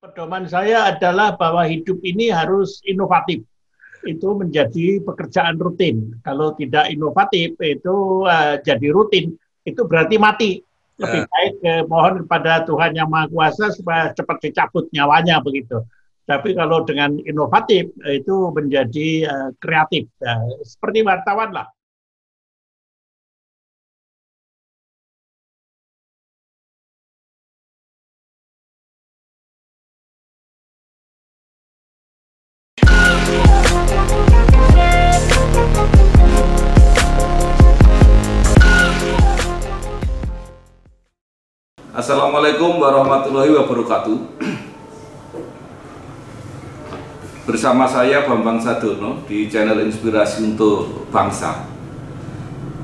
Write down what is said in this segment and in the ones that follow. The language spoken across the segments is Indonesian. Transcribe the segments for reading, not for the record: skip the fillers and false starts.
Pedoman saya adalah bahwa hidup ini harus inovatif. Itu menjadi pekerjaan rutin. Kalau tidak inovatif, itu jadi rutin. Itu berarti mati. Lebih Ya. baik mohon kepada Tuhan Yang Maha Kuasa supaya cepat dicabut nyawanya begitu. Tapi kalau dengan inovatif, itu menjadi kreatif. Seperti wartawan lah. Assalamualaikum warahmatullahi wabarakatuh. Bersama saya Bambang Sadono di channel Inspirasi untuk Bangsa.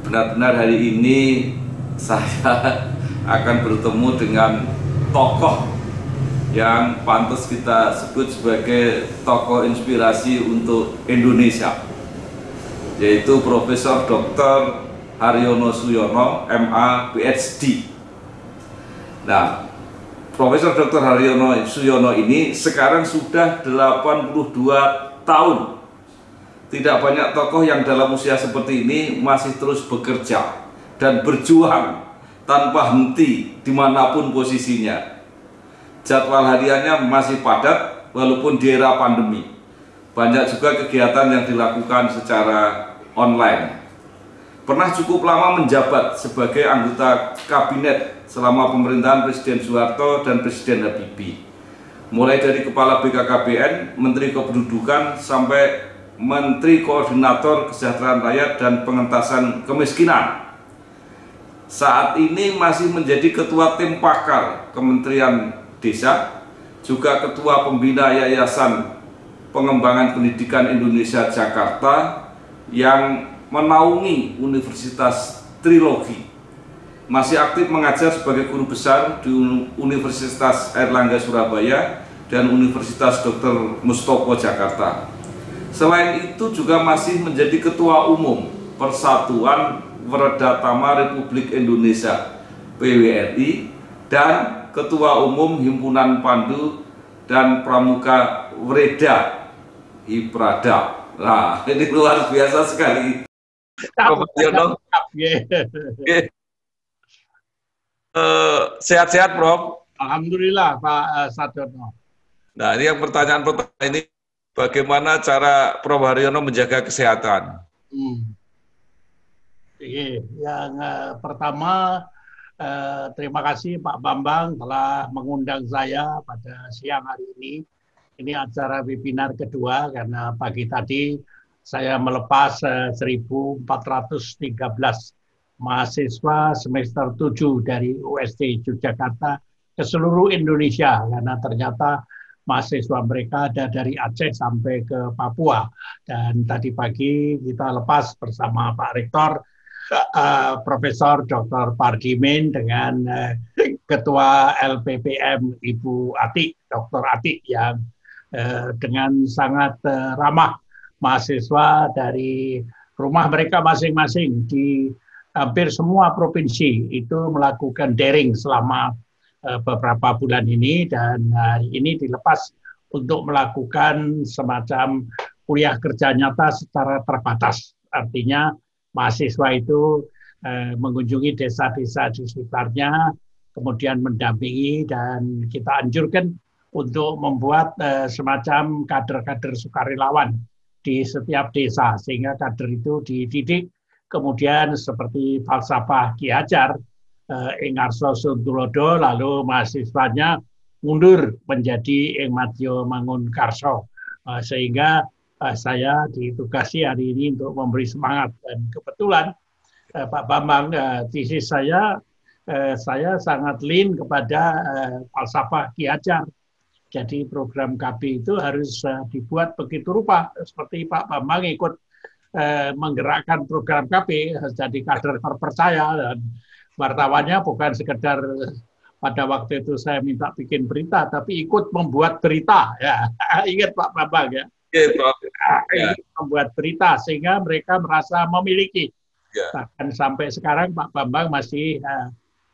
Benar-benar hari ini saya akan bertemu dengan tokoh yang pantas kita sebut sebagai tokoh inspirasi untuk Indonesia, yaitu Profesor Dr. Haryono Suyono, MA, PhD. Nah, Profesor Dr. Haryono Suyono ini sekarang sudah 82 tahun. Tidak banyak tokoh yang dalam usia seperti ini masih terus bekerja dan berjuang tanpa henti dimanapun posisinya. Jadwal hariannya masih padat walaupun di era pandemi. Banyak juga kegiatan yang dilakukan secara online. Pernah cukup lama menjabat sebagai anggota kabinet selama pemerintahan Presiden Soeharto dan Presiden Habibie. Mulai dari Kepala BKKBN, Menteri Kependudukan, sampai Menteri Koordinator Kesejahteraan Rakyat dan Pengentasan Kemiskinan. Saat ini masih menjadi Ketua Tim Pakar Kementerian Desa, juga Ketua Pembina Yayasan Pengembangan Pendidikan Indonesia Jakarta yang menaungi Universitas Trilogi. Masih aktif mengajar sebagai guru besar di Universitas Airlangga Surabaya dan Universitas Dr. Mustopo Jakarta. Selain itu juga masih menjadi Ketua Umum Persatuan Werdatama Republik Indonesia PWRI dan Ketua Umum Himpunan Pandu dan Pramuka Wreda Hiprada. Nah, ini luar biasa sekali. Prof. Haryono. Sehat-sehat, Prof. Alhamdulillah, Pak Sadono. Nah, ini yang pertanyaan ini, bagaimana cara Prof. Haryono menjaga kesehatan? Yang pertama, terima kasih Pak Bambang telah mengundang saya pada siang hari ini. Ini acara webinar kedua karena pagi tadi saya melepas 1.413 mahasiswa semester 7 dari UST Yogyakarta ke seluruh Indonesia karena ternyata mahasiswa mereka ada dari Aceh sampai ke Papua. Dan tadi pagi kita lepas bersama Pak Rektor, Profesor Dr. Pardimin dengan Ketua LPPM Ibu Atik, Dr. Atik yang dengan sangat ramah mahasiswa dari rumah mereka masing-masing di hampir semua provinsi itu melakukan daring selama beberapa bulan ini, dan hari ini dilepas untuk melakukan semacam kuliah kerja nyata secara terbatas. Artinya mahasiswa itu mengunjungi desa-desa di sekitarnya, kemudian mendampingi, dan kita anjurkan untuk membuat semacam kader-kader sukarelawan di setiap desa, sehingga kader itu dididik, kemudian seperti falsafah Ki Hajar, Engarso Suntulodo, lalu mahasiswanya mundur menjadi Ing Madya Mangunkarso, sehingga saya ditugasi hari ini untuk memberi semangat. Dan kebetulan Pak Bambang, tesis saya sangat lean kepada falsafah Ki Hajar. Jadi program KB itu harus dibuat begitu rupa, seperti Pak Bambang ikut menggerakkan program KB, jadi kader terpercaya, dan wartawannya bukan sekedar pada waktu itu saya minta bikin berita, tapi ikut membuat berita. Ya, ingat Pak Bambang ya. Membuat berita sehingga mereka merasa memiliki. Bahkan sampai sekarang Pak Bambang masih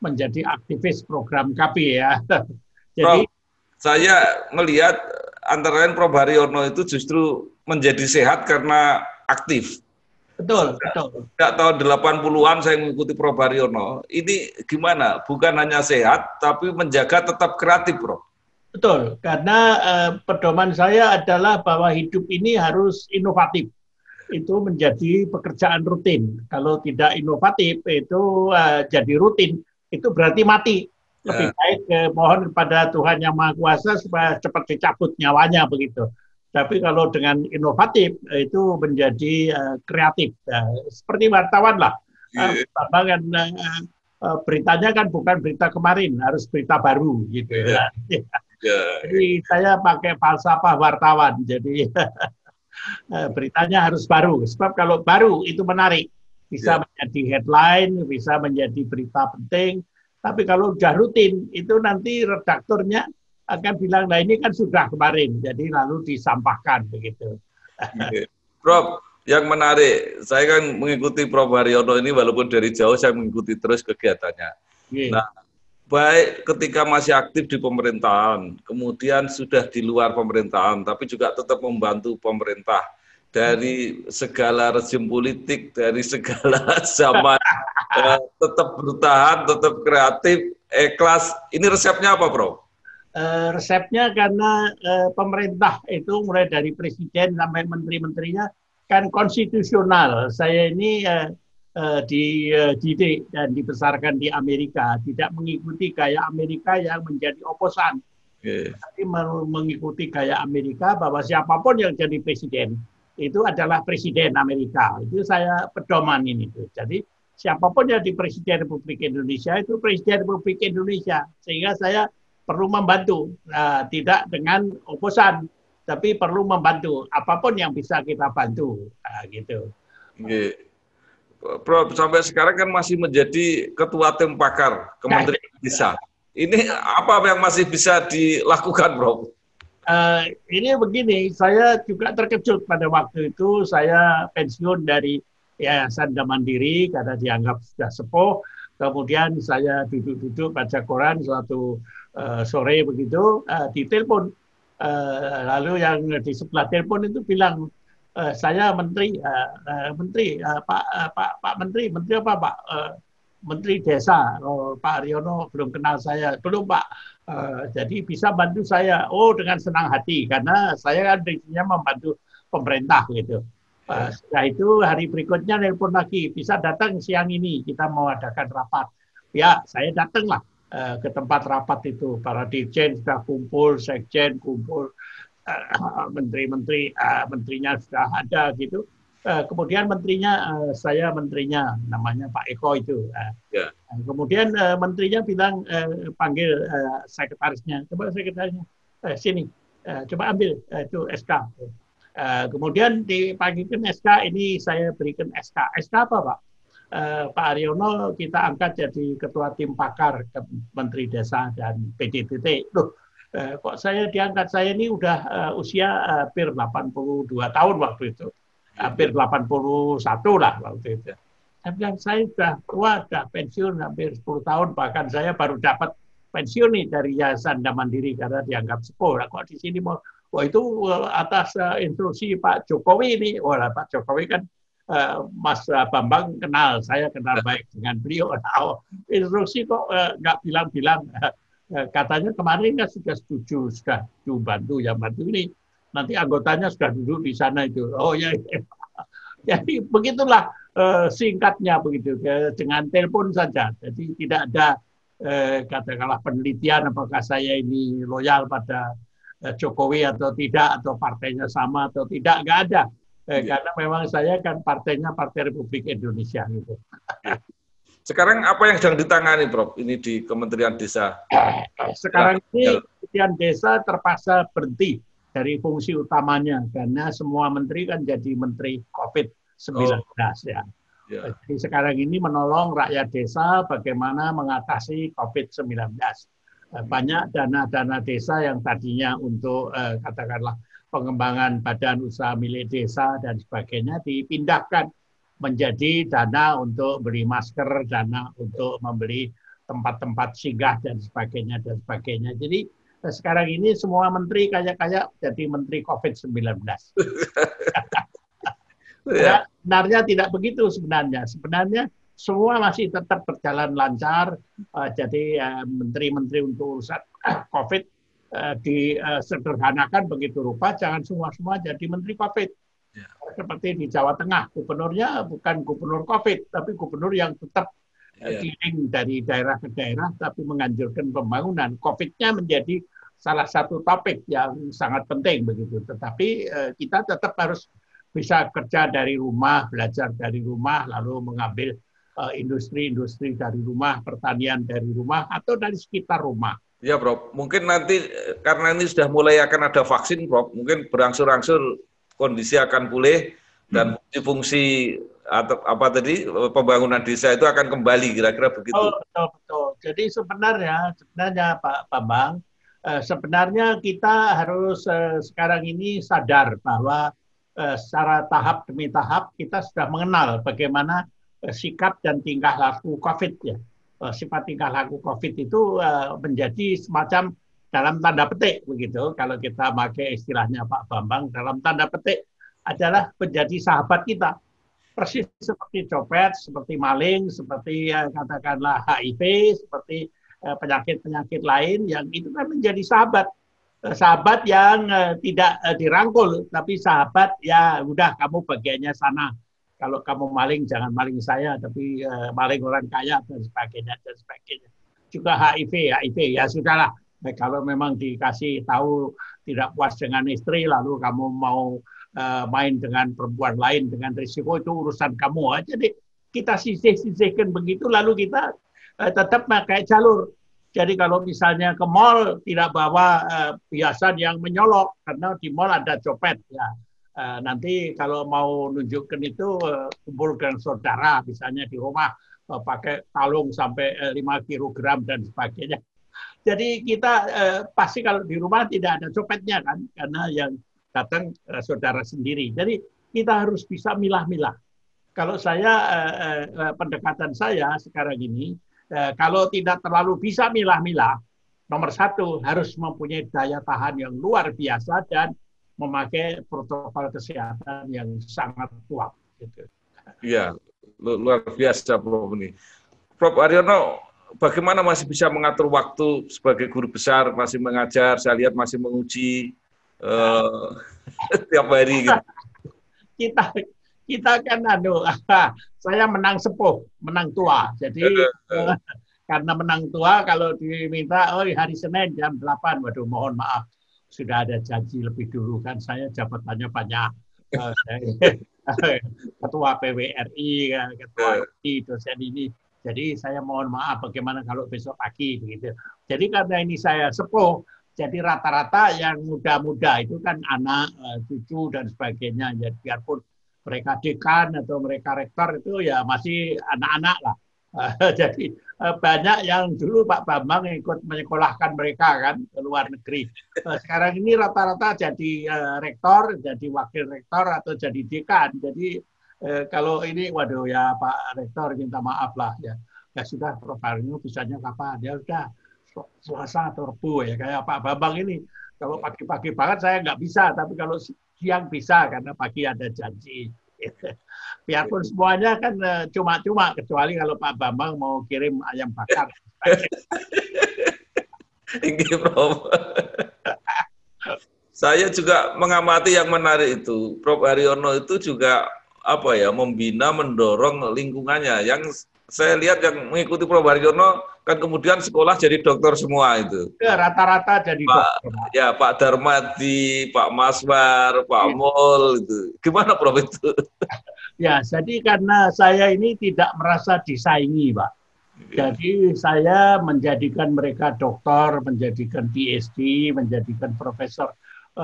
menjadi aktivis program KB ya. Jadi saya melihat antara lain Prof Haryono itu justru menjadi sehat karena aktif. Betul, betul. Sejak tahun 80-an saya mengikuti Prof Haryono. Ini gimana? Bukan hanya sehat, tapi menjaga tetap kreatif, Prof. Betul, karena pedoman saya adalah bahwa hidup ini harus inovatif. Itu menjadi pekerjaan rutin. Kalau tidak inovatif, itu jadi rutin. Itu berarti mati. Lebih baik mohon kepada Tuhan Yang Maha Kuasa supaya cepat dicabut nyawanya begitu. Tapi kalau dengan inovatif itu menjadi kreatif. Seperti wartawan lah. Kan, beritanya kan bukan berita kemarin, harus berita baru gitu. Jadi saya pakai falsafah wartawan. Jadi beritanya harus baru. Sebab kalau baru itu menarik. Bisa menjadi headline, bisa menjadi berita penting. Tapi kalau udah rutin, itu nanti redaktornya akan bilang, nah ini kan sudah kemarin, jadi lalu disampaikan begitu. Prof, yang menarik, saya kan mengikuti Prof Haryono ini walaupun dari jauh saya mengikuti terus kegiatannya. Nah, baik ketika masih aktif di pemerintahan, kemudian sudah di luar pemerintahan, tapi juga tetap membantu pemerintah dari segala rezim politik, dari segala zaman, tetap bertahan, tetap kreatif, ikhlas. Ini resepnya apa, Prof? Resepnya karena pemerintah itu mulai dari presiden sampai menteri-menterinya kan konstitusional. Saya ini dididik dan dibesarkan di Amerika, tidak mengikuti gaya Amerika yang menjadi oposan. Tapi mengikuti gaya Amerika bahwa siapapun yang jadi presiden itu adalah presiden Amerika. Itu saya pedoman ini. Jadi siapapun yang di Presiden Republik Indonesia itu Presiden Republik Indonesia. Sehingga saya perlu membantu, tidak dengan oposan, tapi perlu membantu. Apapun yang bisa kita bantu, gitu. Prof, sampai sekarang kan masih menjadi Ketua Tim Pakar Kementerian Desa. Ini apa yang masih bisa dilakukan, Prof? Ini begini, saya juga terkejut pada waktu itu saya pensiun dari Yayasan Mandiri karena dianggap sudah sepuh. Kemudian saya duduk-duduk baca koran suatu sore begitu, ditelepon. Lalu yang di sebelah telepon itu bilang, saya menteri, Pak Menteri apa Pak? Menteri Desa, Pak Haryono belum kenal saya, belum Pak. Jadi bisa bantu saya. Oh, dengan senang hati karena saya kan prinsipnya membantu pemerintah gitu. Setelah itu hari berikutnya nelpon lagi, bisa datang siang ini kita mau adakan rapat. Ya, saya datanglah ke tempat rapat itu. Para dirjen sudah kumpul, sekjen kumpul, menteri-menteri, menterinya sudah ada gitu. Kemudian menterinya, saya menterinya namanya Pak Eko itu. Kemudian menterinya bilang, panggil sekretarisnya, coba sekretarisnya, sini, coba ambil itu SK. Kemudian dipanggilkan SK, ini saya berikan SK. SK apa Pak? Pak Haryono kita angkat jadi Ketua Tim Pakar Menteri Desa dan PDTT. Loh, kok saya diangkat? Saya ini udah usia hampir 82 tahun waktu itu. Hampir 81 lah waktu itu. Saya bilang, saya sudah tua, sudah pensiun hampir 10 tahun, bahkan saya baru dapat pensiun nih dari Yayasan Mandiri karena dianggap sepuh. Nah, kok di sini mau, itu atas instruksi Pak Jokowi ini. Wah, Pak Jokowi kan Mas Bambang kenal, saya kenal baik dengan beliau. Nah, instruksi kok nggak bilang-bilang. Katanya kemarin kan sudah setuju, sudah bantu yang bantu ini. Nanti anggotanya sudah duduk di sana itu. Oh ya, jadi begitulah singkatnya begitu dengan telepon saja. Jadi tidak ada katakanlah penelitian apakah saya ini loyal pada Jokowi atau tidak, atau partainya sama atau tidak, nggak ada. Karena memang saya kan partainya Partai Republik Indonesia gitu. Sekarang apa yang sedang ditangani, Prof? Ini di Kementerian Desa. Sekarang ini Kementerian Desa terpaksa berhenti dari fungsi utamanya karena semua menteri kan jadi menteri COVID-19 ya. Jadi sekarang ini menolong rakyat desa bagaimana mengatasi COVID-19. Banyak dana-dana desa yang tadinya untuk katakanlah pengembangan badan usaha milik desa dan sebagainya dipindahkan menjadi dana untuk beli masker, dana untuk membeli tempat-tempat singgah dan sebagainya dan sebagainya. Jadi Sekarang ini semua menteri kayak jadi menteri COVID-19. Ya. Sebenarnya tidak begitu sebenarnya. Sebenarnya semua masih tetap berjalan lancar. Jadi menteri-menteri untuk urusan COVID disederhanakan begitu rupa. Jangan semua jadi menteri COVID. Ya. Seperti di Jawa Tengah, gubernurnya bukan gubernur COVID, tapi gubernur yang tetap keliling dari daerah ke daerah, tapi menganjurkan pembangunan. COVID-nya menjadi salah satu topik yang sangat penting begitu. Tetapi kita tetap harus bisa kerja dari rumah, belajar dari rumah, lalu mengambil industri-industri dari rumah, pertanian dari rumah, atau dari sekitar rumah. Ya, Prof. Mungkin nanti karena ini sudah mulai akan ada vaksin, Prof. Mungkin berangsur-angsur kondisi akan pulih dan fungsi atau apa tadi pembangunan desa itu akan kembali, kira-kira begitu. Betul. Jadi sebenarnya Pak Bambang, sebenarnya kita harus sekarang ini sadar bahwa secara tahap demi tahap kita sudah mengenal bagaimana sikap dan tingkah laku COVID ya. Sifat tingkah laku COVID itu menjadi semacam dalam tanda petik begitu. Kalau kita pakai istilahnya Pak Bambang, dalam tanda petik adalah menjadi sahabat kita. Persis seperti copet, seperti maling, seperti katakanlah HIV, seperti penyakit-penyakit lain yang itu kan menjadi sahabat. Sahabat yang tidak dirangkul, tapi sahabat ya udah kamu bagiannya sana. Kalau kamu maling jangan maling saya, tapi maling orang kaya dan sebagainya dan sebagainya. Juga HIV ya sudahlah. Kalau memang dikasih tahu tidak puas dengan istri, lalu kamu mau main dengan perempuan lain dengan risiko, itu urusan kamu. Jadi kita sisih-sisihkan begitu, lalu kita tetap pakai jalur. Jadi kalau misalnya ke mall tidak bawa hiasan yang menyolok, karena di mall ada copet ya. Nanti kalau mau nunjukkan itu kumpul dengan saudara, misalnya di rumah pakai kalung sampai 5 kilogram dan sebagainya. Jadi kita pasti kalau di rumah tidak ada copetnya kan, karena yang datang saudara sendiri. Jadi kita harus bisa milah-milah. Kalau saya pendekatan saya sekarang ini, kalau tidak terlalu bisa milah-milah, nomor satu harus mempunyai daya tahan yang luar biasa dan memakai protokol kesehatan yang sangat kuat. Iya, luar biasa Prof ini. Prof Haryono, bagaimana masih bisa mengatur waktu sebagai guru besar, masih mengajar, saya lihat masih menguji tiap hari gitu. Kita kan saya menang sepuh, menang tua. Jadi karena menang tua kalau diminta hari Senin jam 8, waduh mohon maaf. Sudah ada janji lebih dulu kan, saya jabatannya banyak. Ketua PWRI, ketua ini, dosen ini. Jadi saya mohon maaf bagaimana kalau besok pagi begitu. Jadi karena ini saya sepuh, jadi rata-rata yang muda-muda itu kan anak, cucu dan sebagainya. Ya, biarpun mereka dekan atau mereka rektor itu ya masih anak-anak lah. Jadi banyak yang dulu Pak Bambang ikut menyekolahkan mereka kan ke luar negeri. Sekarang ini rata-rata jadi rektor, jadi wakil rektor atau jadi dekan. Jadi kalau ini, waduh ya Pak Rektor minta maaf lah ya. Ya sudah Prof Haryono bisanya kapan? Ya udah Selasa atau Rabu ya kayak Pak Bambang ini. Kalau pagi-pagi banget saya nggak bisa, tapi kalau siang bisa karena pagi ada janji. Biarpun semuanya kan cuma-cuma, kecuali kalau Pak Bambang mau kirim ayam bakar. Ini Prof. Saya juga mengamati yang menarik itu. Prof Haryono itu juga apa ya, membina, mendorong lingkungannya. Yang saya lihat yang mengikuti Prof Haryono kan kemudian sekolah jadi dokter semua itu. Ya, rata-rata jadi dokter. Ya, Pak Darmadi, Pak Maswar, Pak Mul itu. Gimana Prof itu? Ya, jadi karena saya ini tidak merasa disaingi, Pak. Jadi saya menjadikan mereka dokter, menjadikan PhD, menjadikan profesor.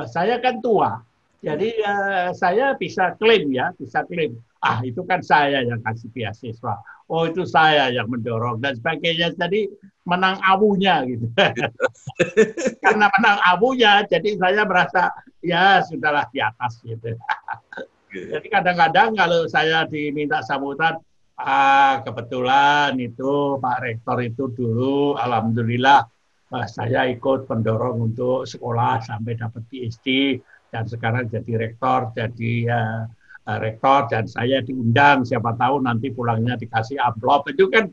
Saya kan tua. Jadi saya bisa klaim ya, bisa klaim. Itu kan saya yang kasih beasiswa. Oh itu saya yang mendorong dan sebagainya. Jadi menang awunya gitu. Karena menang awunya, jadi saya merasa ya sudahlah di atas gitu. Jadi kadang-kadang kalau saya diminta sambutan, kebetulan itu Pak Rektor itu dulu, alhamdulillah saya ikut pendorong untuk sekolah sampai dapat PhD dan sekarang jadi rektor dan saya diundang, siapa tahu nanti pulangnya dikasih amplop, itu kan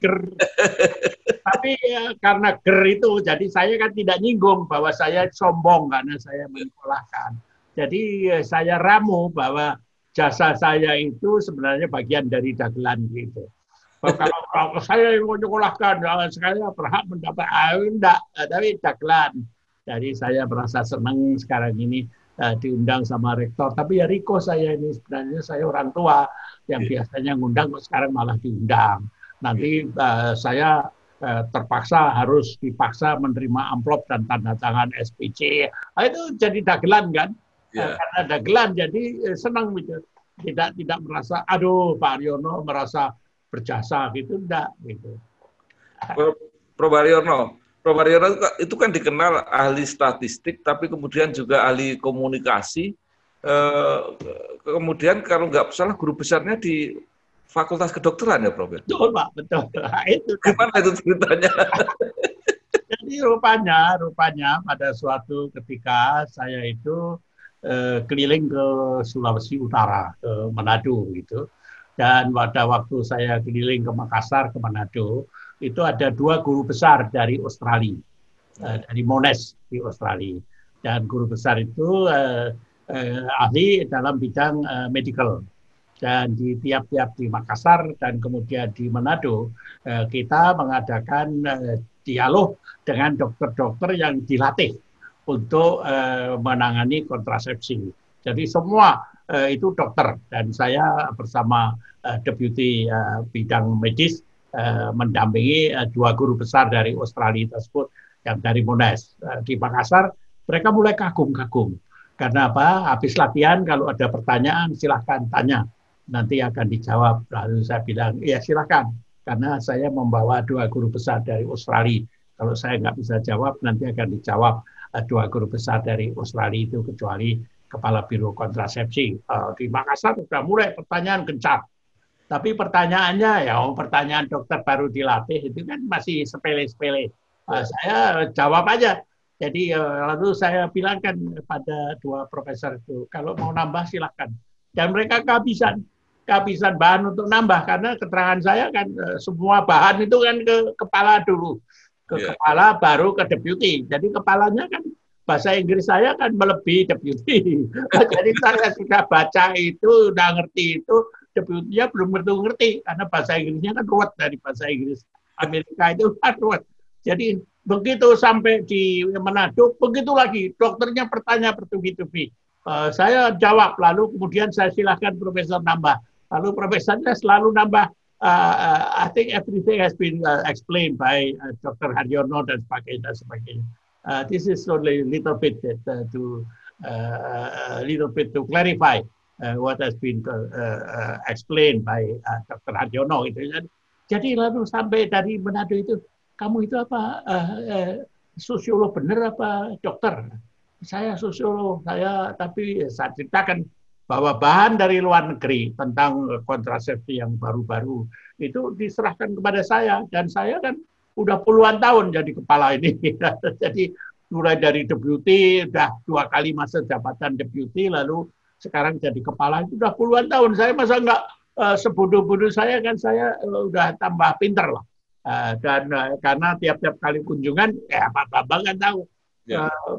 tapi karena itu jadi saya kan tidak nyinggung bahwa saya sombong karena saya menyekolahkan. Jadi saya ramu bahwa jasa saya itu sebenarnya bagian dari dagelan gitu. Kalau saya yang menyekolahkan, saya berhak mendapat, enggak, tapi dagelan. Jadi saya merasa senang sekarang ini diundang sama rektor. Tapi ya Riko saya ini sebenarnya saya orang tua yang biasanya ngundang, kok sekarang malah diundang. Nanti saya harus dipaksa menerima amplop dan tanda tangan SPC. Itu jadi dagelan kan? Karena dagelan jadi senang gitu. Tidak merasa, aduh Pak Haryono merasa berjasa gitu, enggak gitu. Prof. Haryono itu kan dikenal ahli statistik, tapi kemudian juga ahli komunikasi. Kemudian kalau nggak salah guru besarnya di Fakultas Kedokteran ya, Prof. Betul, Pak, betul. Itu gimana itu ceritanya? Jadi rupanya pada suatu ketika saya itu keliling ke Sulawesi Utara, ke Manado gitu. Dan pada waktu saya keliling ke Makassar, ke Manado, itu ada 2 guru besar dari Australia, dari Monash di Australia. Dan guru besar itu ahli dalam bidang medical. Dan di tiap-tiap di Makassar dan kemudian di Manado, kita mengadakan dialog dengan dokter-dokter yang dilatih untuk menangani kontrasepsi. Jadi semua itu dokter dan saya bersama deputi bidang medis mendampingi 2 guru besar dari Australia tersebut yang dari Monash. Di Makassar mereka mulai kagum-kagum karena apa? Habis latihan kalau ada pertanyaan silahkan tanya, nanti akan dijawab. Lalu saya bilang ya silahkan karena saya membawa 2 guru besar dari Australia. Kalau saya nggak bisa jawab nanti akan dijawab 2 guru besar dari Australia itu kecuali Kepala Biro Kontrasepsi. Di Makassar sudah mulai pertanyaan gencar. Tapi pertanyaannya, pertanyaan dokter baru dilatih, itu kan masih sepele-sepele. Saya jawab aja. Jadi lalu saya bilangkan pada 2 profesor itu, kalau mau nambah silakan. Dan mereka kehabisan bahan untuk nambah, karena keterangan saya kan semua bahan itu kan ke kepala dulu. Kepala baru ke deputi. Jadi kepalanya kan bahasa Inggris saya kan melebihi deputi. Jadi saya sudah baca itu, udah ngerti itu, deputinya belum ngerti karena bahasa Inggrisnya kan ruwet dari bahasa Inggris Amerika itu kan ruwet. Jadi begitu sampai di Manado, begitu lagi dokternya bertanya bertubi-tubi. Saya jawab, lalu kemudian saya silahkan profesor nambah. Lalu profesornya selalu nambah. I think everything has been explained by Dr. Haryono dan sebagainya. This is only a little bit to clarify what has been explained by Dr. Haryono. Jadi lalu sampai dari Manado itu, kamu itu apa sosiolog bener apa dokter? Saya sosiolog, tapi saya ceritakan bahwa bahan dari luar negeri tentang kontrasepsi yang baru-baru itu diserahkan kepada saya dan saya kan udah puluhan tahun jadi kepala ini. Jadi mulai dari deputi, udah 2 kali masa jabatan deputi, lalu sekarang jadi kepala itu udah puluhan tahun. Saya masa nggak sebodoh-bodoh saya kan, saya udah tambah pinter lah. Dan karena tiap-tiap kali kunjungan, Pak Bambang kan tahu,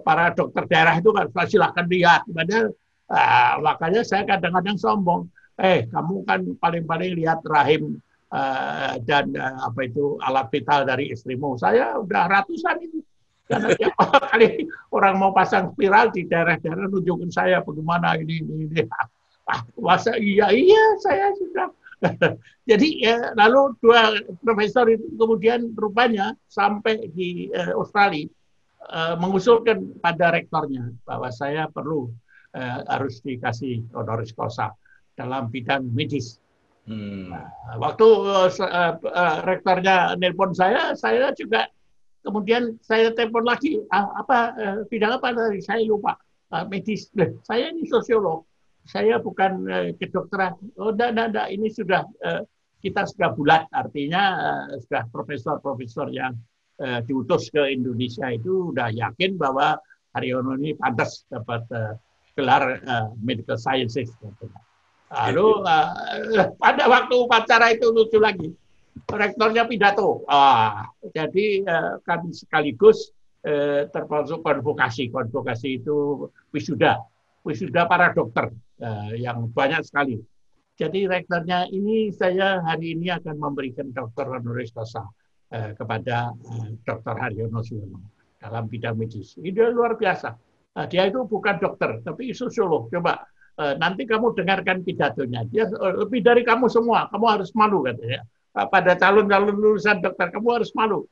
para dokter daerah itu kan silahkan lihat. Makanya saya kadang-kadang sombong. Kamu kan paling-paling lihat rahim dan alat vital dari istrimu. Saya udah ratusan itu. Karena tiap kali orang mau pasang spiral di daerah-daerah nunjukin saya bagaimana ini. Masa iya saya sudah. Jadi lalu 2 profesor itu kemudian rupanya sampai di Australia mengusulkan pada rektornya bahwa saya perlu harus dikasih honoris causa dalam bidang medis. Waktu rektornya nelpon saya juga kemudian saya telepon lagi, bidang apa tadi? Saya lupa. Medis. Saya ini sosiolog. Saya bukan kedokteran. Oh, enggak. Ini sudah kita sudah bulat. Artinya sudah profesor-profesor yang diutus ke Indonesia itu udah yakin bahwa Haryono ini pantas dapat gelar medical sciences. Lalu pada waktu upacara itu lucu lagi, rektornya pidato. Jadi kan sekaligus termasuk konvokasi. Konvokasi itu wisuda para dokter yang banyak sekali. Jadi rektornya ini saya hari ini akan memberikan dokter honoris causa kepada Dr. Haryono Suwono dalam bidang medis. Ini luar biasa. Dia itu bukan dokter, tapi sosiolog. Coba nanti kamu dengarkan pidatonya. Dia lebih dari kamu semua. Kamu harus malu katanya. Pada calon-calon lulusan dokter kamu harus malu.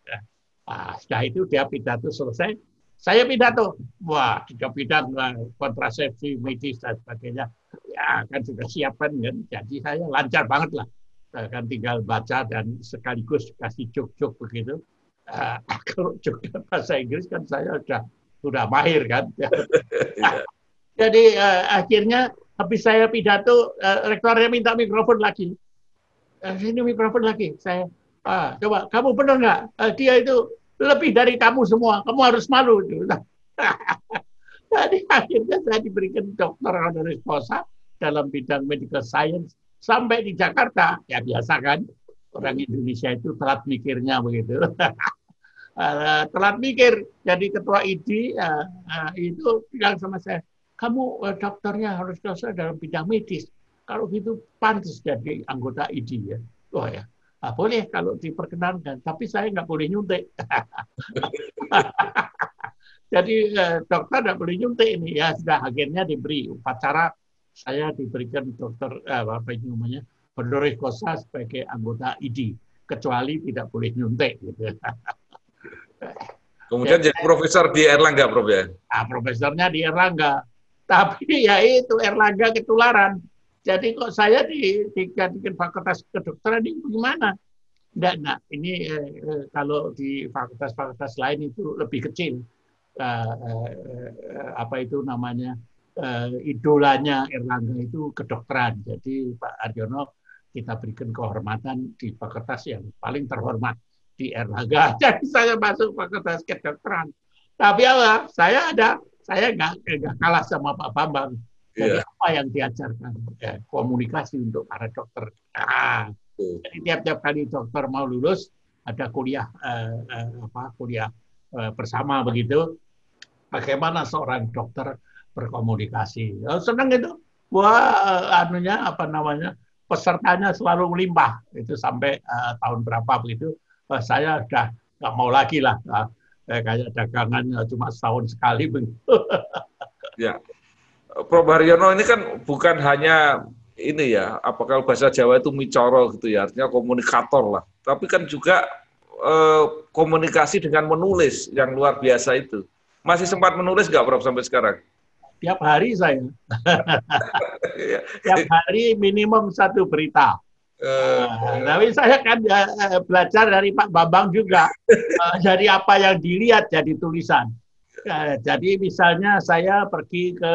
Setelah itu dia pidato selesai. Saya pidato. Wah, 3 bidang kontrasepsi, medis dan sebagainya. Ya kan sudah siapkan kan. Jadi saya lancar banget lah. Kan tinggal baca dan sekaligus kasih jok-jok begitu. Kalau jok bahasa Inggris kan saya sudah mahir kan. Jadi akhirnya habis saya pidato, rektornya minta mikrofon lagi. Sini mikrofon lagi. Saya coba kamu benar nggak? Dia itu lebih dari kamu semua. Kamu harus malu. Jadi akhirnya saya diberikan dokter honoris causa dalam bidang medical science sampai di Jakarta. Ya biasa kan, orang Indonesia itu telat mikirnya begitu. Telat mikir. Jadi ketua ID itu bilang sama saya, kamu dokternya harus causa dalam bidang medis. Kalau gitu pantas jadi anggota ID ya. Oh ya, boleh kalau diperkenankan. Tapi saya nggak boleh nyuntik. Jadi dokter tidak boleh nyuntik ini ya, sudah akhirnya diberi upacara, saya diberikan dokter apa itu namanya honoris causa sebagai anggota ID, kecuali tidak boleh nyuntik gitu. Kemudian jadi profesor di Erlangga, Prof ya? Profesornya di Erlangga, tapi ya itu Erlangga ketularan. Jadi kok saya dijadikan fakultas kedokteran ini gimana? Enggak. Ini kalau di fakultas-fakultas lain itu lebih kecil. Apa itu namanya idolanya Erlangga itu kedokteran. Jadi Pak Haryono kita berikan kehormatan di fakultas yang paling terhormat di Erlangga. Jadi saya masuk fakultas kedokteran. Tapi apa? Saya nggak kalah sama Pak Bambang. Jadi apa yang diajarkan? Komunikasi untuk para dokter. Jadi tiap-tiap kali dokter mau lulus ada kuliah kuliah bersama begitu. Bagaimana seorang dokter berkomunikasi? Senang itu. Wah, pesertanya selalu melimpah. Itu sampai tahun berapa begitu. Saya sudah nggak mau lagi lah. Kayak dagangan cuma setahun sekali begitu. Ya, Prof Haryono ini kan bukan hanya ini ya, kalau bahasa Jawa itu micoro gitu ya, artinya komunikator lah. Tapi kan juga komunikasi dengan menulis yang luar biasa itu. Masih sempat menulis nggak, Prof, sampai sekarang? Tiap hari saya. Tiap hari minimum 1 berita. Tapi saya kan belajar dari Pak Bambang juga. Dari apa yang dilihat jadi tulisan. Jadi misalnya saya pergi ke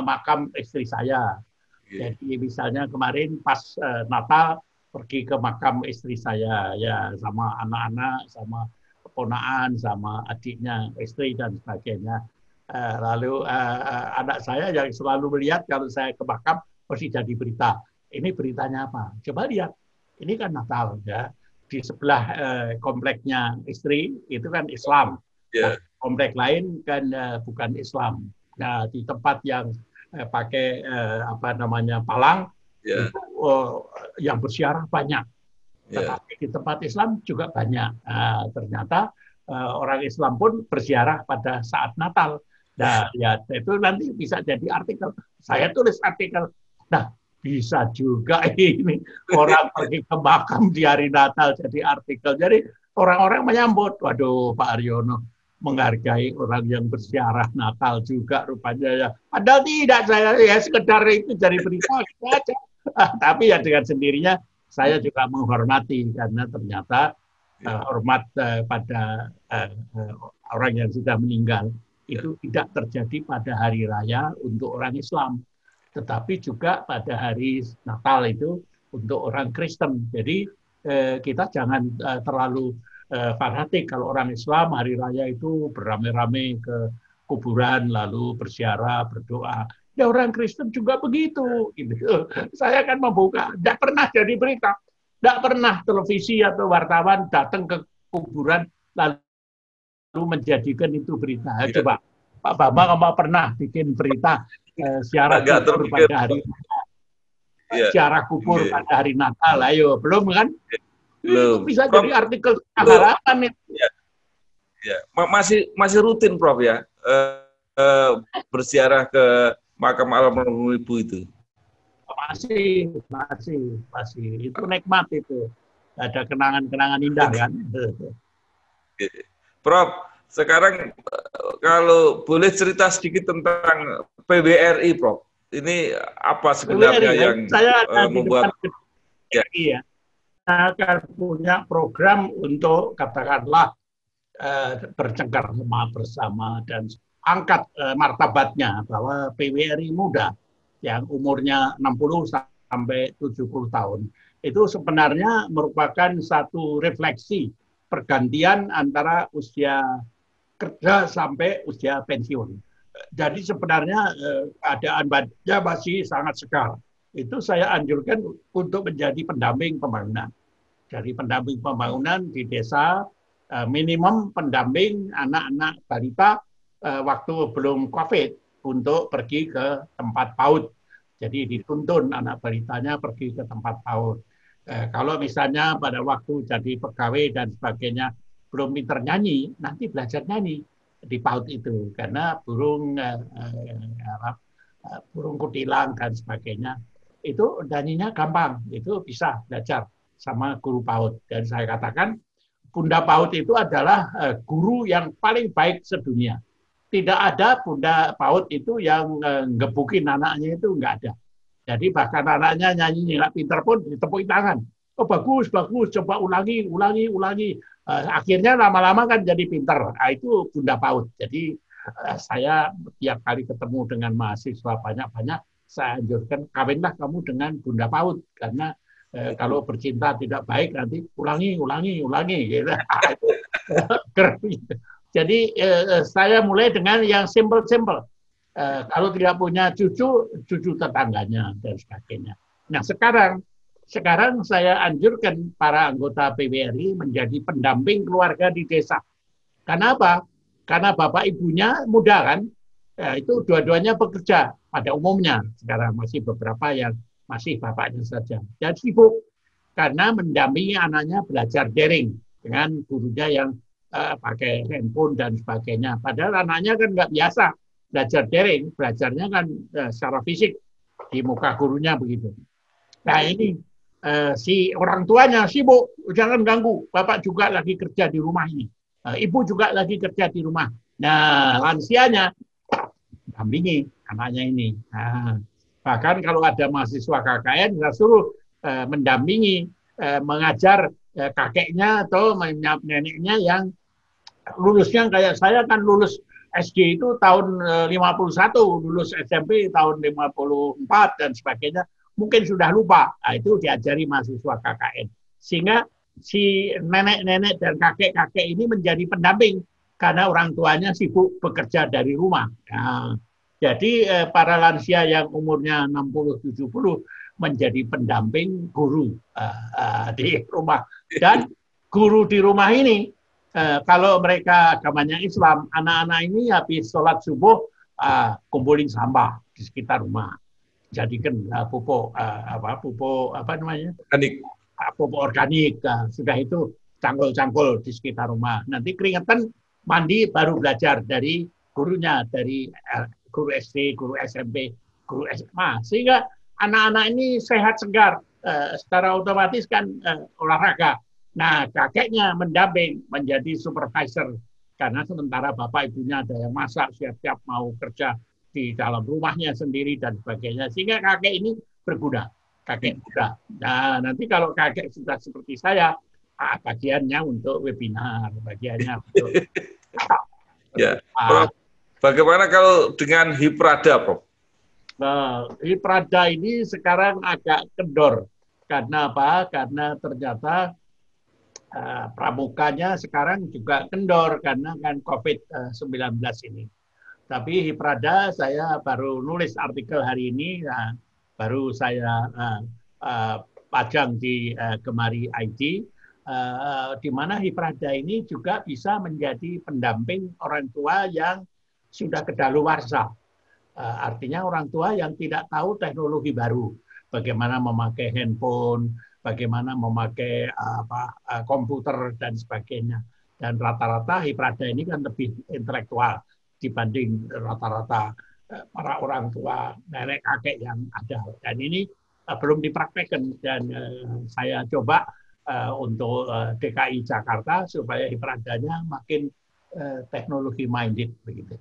makam istri saya. Jadi misalnya kemarin pas Natal pergi ke makam istri saya ya sama anak-anak, sama keponaan, sama adiknya, istri dan sebagainya. Lalu anak saya yang selalu melihat kalau saya ke makam pasti jadi berita. Ini beritanya apa? Coba lihat. Ini kan Natal ya. Di sebelah kompleknya istri itu kan Islam. Yeah. Komplek lain kan bukan Islam. Nah, di tempat yang pakai palang, yeah, itu yang bersiarah banyak. Tetapi di tempat Islam juga banyak. Ternyata orang Islam pun berziarah pada saat Natal. Nah, ya itu nanti bisa jadi artikel. Saya tulis artikel. Nah, bisa juga ini orang pergi ke makam di hari Natal jadi artikel. Jadi orang-orang menyambut, waduh Pak Haryono menghargai orang yang berziarah Natal juga rupanya ya. Padahal tidak, saya ya sekedar itu dari berita aja. Tapi ya dengan sendirinya saya juga menghormati karena ternyata hormat pada orang yang sudah meninggal itu tidak terjadi pada hari raya untuk orang Islam, tetapi juga pada hari Natal itu untuk orang Kristen. Jadi kita jangan terlalu fanatik. Kalau orang Islam hari raya itu beramai-ramai ke kuburan lalu berziarah, berdoa. Ya orang Kristen juga begitu. Gitu. Saya kan membuka, tidak pernah jadi berita, tidak pernah televisi atau wartawan datang ke kuburan lalu menjadikan itu berita. Coba Pak Bambang pernah bikin berita ziarah kubur pada hari ziarah kubur pada hari Natal, ayo belum kan? Itu bisa Prof, jadi artikel halaman itu. Ya. Masih rutin Prof ya berziarah ke makam almarhum ibu itu. Masih. Itu nikmat itu. Ada kenangan-kenangan indah kan. Prof, sekarang kalau boleh cerita sedikit tentang PBRI, Prof. Ini apa sebenarnya PBRI, yang saya membuat ya. Saya akan punya program untuk katakanlah bercengker bersama dan angkat martabatnya bahwa PBRI muda yang umurnya 60 sampai 70 tahun itu sebenarnya merupakan satu refleksi pergantian antara usia kerja sampai usia pensiun. Jadi sebenarnya keadaannya masih sangat sekar. Itu saya anjurkan untuk menjadi pendamping pembangunan. Jadi pendamping pembangunan di desa, minimum pendamping anak-anak balita waktu belum COVID untuk pergi ke tempat PAUD. Jadi dituntun anak balitanya pergi ke tempat PAUD. Kalau misalnya pada waktu jadi pegawai dan sebagainya belum pinter nyanyi, nanti belajar nyanyi di PAUD itu karena burung kutilang dan sebagainya itu nyanyinya gampang, itu bisa belajar sama guru PAUD. Dan saya katakan Bunda PAUD itu adalah guru yang paling baik sedunia. Tidak ada Bunda PAUD itu yang ngebukin anaknya, itu enggak ada. Jadi bahkan anaknya nyanyi nggak pinter pun ditepuk tangan. Oh bagus, coba ulangi. Akhirnya lama-lama kan jadi pinter. Nah, itu Bunda PAUD. Jadi saya tiap kali ketemu dengan mahasiswa banyak-banyak, saya anjurkan kawinlah kamu dengan Bunda PAUD karena kalau bercinta tidak baik nanti ulangi gitu. Jadi saya mulai dengan yang simple. Kalau tidak punya cucu tetangganya dan sebagainya. Nah sekarang saya anjurkan para anggota PBRI menjadi pendamping keluarga di desa. Karena apa? Karena bapak ibunya muda kan, itu dua-duanya bekerja pada umumnya. Sekarang masih beberapa yang masih bapaknya saja. Dan sibuk karena mendampingi anaknya belajar daring dengan gurunya yang pakai handphone dan sebagainya. Padahal anaknya kan nggak biasa belajar daring, belajarnya kan secara fisik di muka gurunya begitu. Nah ini si orang tuanya sibuk, jangan ganggu, bapak juga lagi kerja di rumah ini. Ibu juga lagi kerja di rumah. Nah, lansianya dampingi anaknya ini. Nah, bahkan kalau ada mahasiswa KKN, saya suruh mendampingi, mengajar kakeknya atau neneknya yang lulusnya kayak saya kan lulus SD itu tahun 51, lulus SMP tahun 54 dan sebagainya. Mungkin sudah lupa. Nah, itu diajari mahasiswa KKN. Sehingga si nenek-nenek dan kakek-kakek ini menjadi pendamping karena orang tuanya sibuk bekerja dari rumah. Nah, jadi para lansia yang umurnya 60-70 menjadi pendamping guru di rumah. Dan guru di rumah ini, kalau mereka agamanya Islam, anak-anak ini habis sholat subuh kumpulin sampah di sekitar rumah. Jadikan pupuk pupuk organik, sudah itu cangkul-cangkul di sekitar rumah. Nanti keringetan mandi baru belajar dari gurunya, dari guru SD, guru SMP, guru SMA. Sehingga anak-anak ini sehat segar, secara otomatis kan olahraga. Nah, kakeknya mendamping menjadi supervisor. Karena sementara bapak ibunya ada yang masak, siap-siap mau kerja di dalam rumahnya sendiri dan sebagainya. Sehingga kakek ini berguna. Kakek muda. Nah, nanti kalau kakek sudah seperti saya, bagiannya untuk webinar, bagiannya untuk ya. Prof, bagaimana kalau dengan Hiprada, Prof? Hiprada ini sekarang agak kendor. Karena apa? Karena ternyata pramukanya sekarang juga kendor karena kan COVID-19 ini. Tapi Hiprada saya baru nulis artikel hari ini, baru saya pajang di Gemari IT, di mana Hiprada ini juga bisa menjadi pendamping orang tua yang sudah kedaluwarsa. Artinya orang tua yang tidak tahu teknologi baru, bagaimana memakai handphone, bagaimana memakai komputer dan sebagainya. Dan rata-rata Hiprada ini kan lebih intelektual dibanding rata-rata para orang tua nenek kakek yang ada. Dan ini belum dipraktekkan dan saya coba untuk DKI Jakarta supaya Hipradanya makin teknologi minded begitu.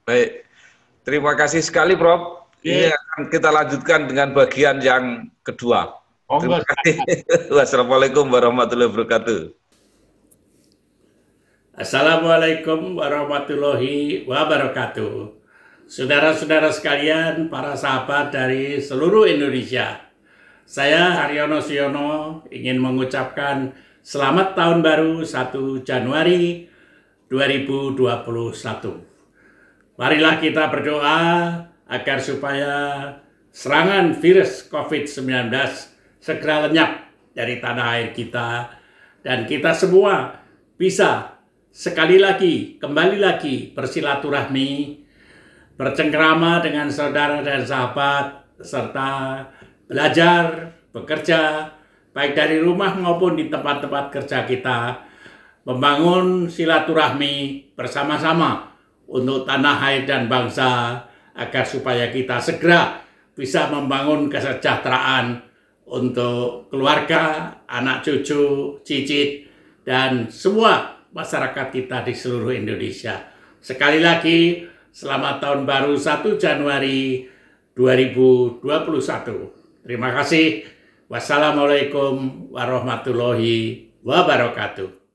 Baik, terima kasih sekali Prof. Ini akan kita lanjutkan dengan bagian yang kedua. Terima kasih. Wassalamualaikum warahmatullahi wabarakatuh. Assalamualaikum warahmatullahi wabarakatuh. Saudara-saudara sekalian, para sahabat dari seluruh Indonesia, saya Haryono Siono ingin mengucapkan selamat tahun baru 1 Januari 2021. Marilah kita berdoa agar supaya serangan virus COVID-19 segera lenyap dari tanah air kita, dan kita semua bisa sekali lagi, kembali lagi bersilaturahmi, bercengkrama dengan saudara dan sahabat, serta belajar, bekerja, baik dari rumah maupun di tempat-tempat kerja kita, membangun silaturahmi bersama-sama untuk tanah air dan bangsa, agar supaya kita segera bisa membangun kesejahteraan untuk keluarga, anak cucu, cicit, dan semua masyarakat kita di seluruh Indonesia. Sekali lagi, selamat tahun baru 1 Januari 2021. Terima kasih. Wassalamualaikum warahmatullahi wabarakatuh.